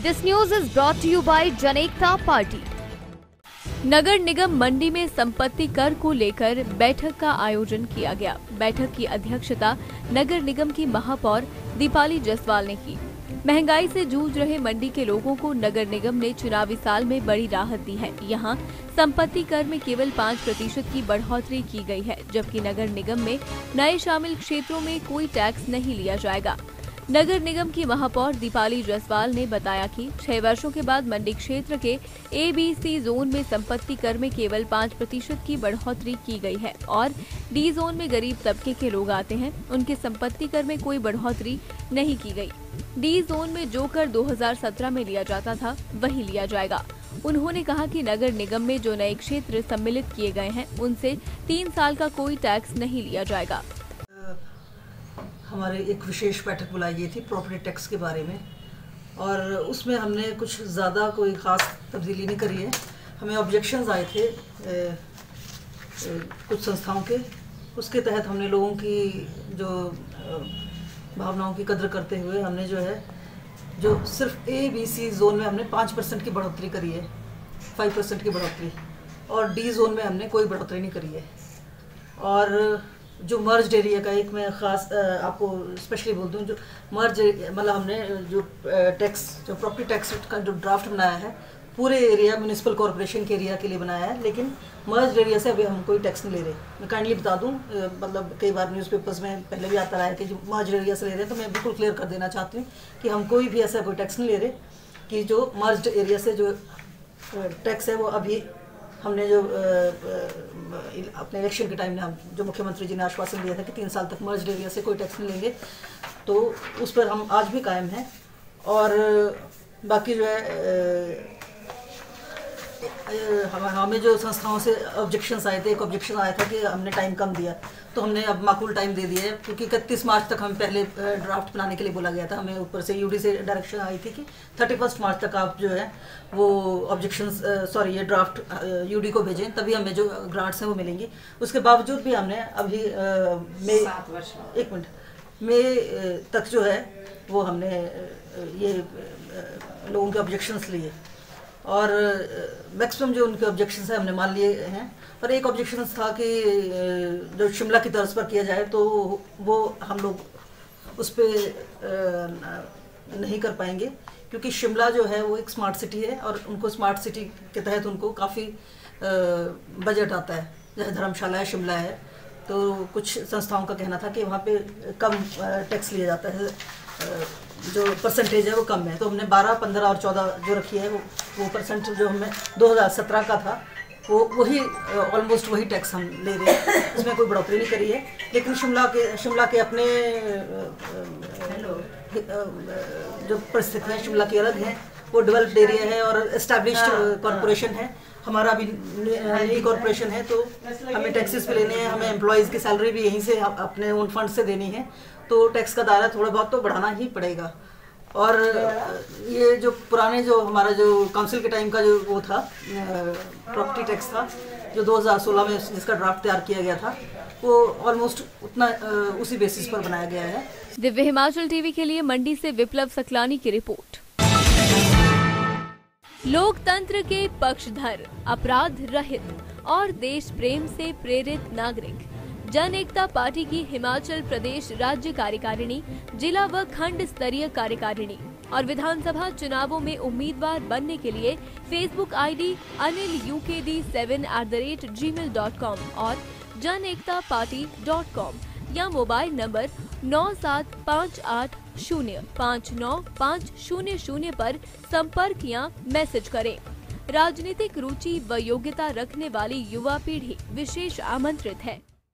This news is brought to you by Jan Ekta party. नगर निगम मंडी में संपत्ति कर को लेकर बैठक का आयोजन किया गया। बैठक की अध्यक्षता नगर निगम की महापौर दीपाली जायसवाल ने की। महंगाई से जूझ रहे मंडी के लोगों को नगर निगम ने चुनावी साल में बड़ी राहत दी है। यहाँ संपत्ति कर में केवल 5% की बढ़ोतरी की गई है, जबकि नगर निगम में नए शामिल क्षेत्रों में कोई टैक्स नहीं लिया जाएगा। नगर निगम की महापौर दीपाली जायसवाल ने बताया कि 6 वर्षों के बाद मंडी क्षेत्र के ABC जोन में संपत्ति कर में केवल 5% की बढ़ोतरी की गई है और D जोन में गरीब तबके के लोग आते हैं, उनके संपत्ति कर में कोई बढ़ोतरी नहीं की गई। D जोन में जो कर 2017 में लिया जाता था वही लिया जाएगा। उन्होंने कहा कि नगर निगम में जो नए क्षेत्र सम्मिलित किए गए हैं उनसे 3 साल का कोई टैक्स नहीं लिया जाएगा। हमारे एक विशेष बैठक बुलाई गई थी प्रॉपर्टी टैक्स के बारे में और उसमें हमने कुछ ज़्यादा कोई ख़ास तब्दीली नहीं करी है। हमें ऑब्जेक्शंस आए थे कुछ संस्थाओं के, उसके तहत हमने लोगों की जो भावनाओं की कदर करते हुए हमने जो सिर्फ ABC जोन में हमने 5% की बढ़ोतरी करी है, 5% की बढ़ोतरी, और D जोन में हमने कोई बढ़ोतरी नहीं करी है। और जो मर्ज एरिया का एक मैं ख़ास आपको स्पेशली बोल दूँ, जो मर्ज मतलब हमने जो टैक्स जो प्रॉपर्टी टैक्स का जो ड्राफ्ट बनाया है पूरे एरिया म्यूनिसिपल कॉरपोरेशन के एरिया के लिए बनाया है, लेकिन मर्ज एरिया से अभी हम कोई टैक्स नहीं ले रहे। मैं काइंडली बता दूँ, मतलब कई बार न्यूज़पेपर्स में पहले भी आता रहा है कि जो मर्ज एरिया से ले रहे हैं, तो मैं बिल्कुल क्लियर कर देना चाहती हूँ कि हम कोई भी ऐसा कोई टैक्स नहीं ले रहे। कि जो मर्ज एरिया से जो टैक्स है वो अभी हमने जो अपने इलेक्शन के टाइम में हम जो मुख्यमंत्री जी ने आश्वासन दिया था कि 3 साल तक मर्ज एरिया से कोई टैक्स नहीं लेंगे, तो उस पर हम आज भी कायम हैं। और बाकी जो है हमें जो संस्थाओं से ऑब्जेक्शंस आए थे, एक ऑब्जेक्शन आया था कि हमने टाइम कम दिया, तो हमने अब माकूल टाइम दे दिया है, क्योंकि 31 मार्च तक हमें पहले ड्राफ्ट बनाने के लिए बोला गया था। हमें ऊपर से UD से डायरेक्शन आई थी कि 31 मार्च तक आप जो है वो ऑब्जेक्शंस ये ड्राफ्ट UD को भेजें, तभी हमें जो ग्रांट्स हैं वो मिलेंगी। उसके बावजूद भी हमने अभी मई तक जो है वो हमने ये लोगों के ऑब्जेक्शंस लिए और मैक्सिमम जो उनके ऑब्जेक्शंस हैं हमने मान लिए हैं। पर एक ऑब्जेक्शन था कि जो शिमला की तर्ज पर किया जाए, तो वो हम लोग उस पर नहीं कर पाएंगे, क्योंकि शिमला जो है वो एक स्मार्ट सिटी है और उनको स्मार्ट सिटी के तहत उनको काफ़ी बजट आता है। जैसे धर्मशाला है, शिमला है, तो कुछ संस्थाओं का कहना था कि वहाँ पे कम टैक्स लिया जाता है, जो परसेंटेज है वो कम है। तो हमने 12, 15 और 14 जो रखी है वो परसेंट जो हमें 2017 का था वो वही ऑलमोस्ट वही टैक्स हम ले रहे हैं, इसमें कोई बढ़ोतरी नहीं करी है। लेकिन शिमला के अपने जो परिस्थितियाँ शिमला की अलग हैं, वो डेवलप्ड एरिया है और एस्टैब्लिश्ड कॉरपोरेशन है। हमारा भी नई कॉरपोरेशन है, तो हमें टैक्सेस पे लेने हैं, हमें एम्प्लॉयज़ की सैलरी भी यहीं से अपने उन फंड से देनी है, तो टैक्स का दायरा थोड़ा बहुत तो बढ़ाना ही पड़ेगा। और ये जो पुराने जो हमारा जो काउंसिल के टाइम का जो वो था प्रॉपर्टी टैक्स था, जो 2016 में जिसका ड्राफ्ट तैयार किया गया था, वो ऑलमोस्ट उतना उसी बेसिस पर बनाया गया है। दिव्य हिमाचल टीवी के लिए मंडी से विप्लव सकलानी की रिपोर्ट। लोकतंत्र के पक्षधर, अपराध रहित और देश प्रेम से प्रेरित नागरिक जनएकता पार्टी की हिमाचल प्रदेश राज्य कार्यकारिणी, जिला व खंड स्तरीय कार्यकारिणी और विधानसभा चुनावों में उम्मीदवार बनने के लिए फेसबुक ID anilukd7@gmail.com और janektaparty.com या मोबाइल नंबर 9758059500 पर संपर्क या मैसेज करें। राजनीतिक रुचि व योग्यता रखने वाली युवा पीढ़ी विशेष आमंत्रित है।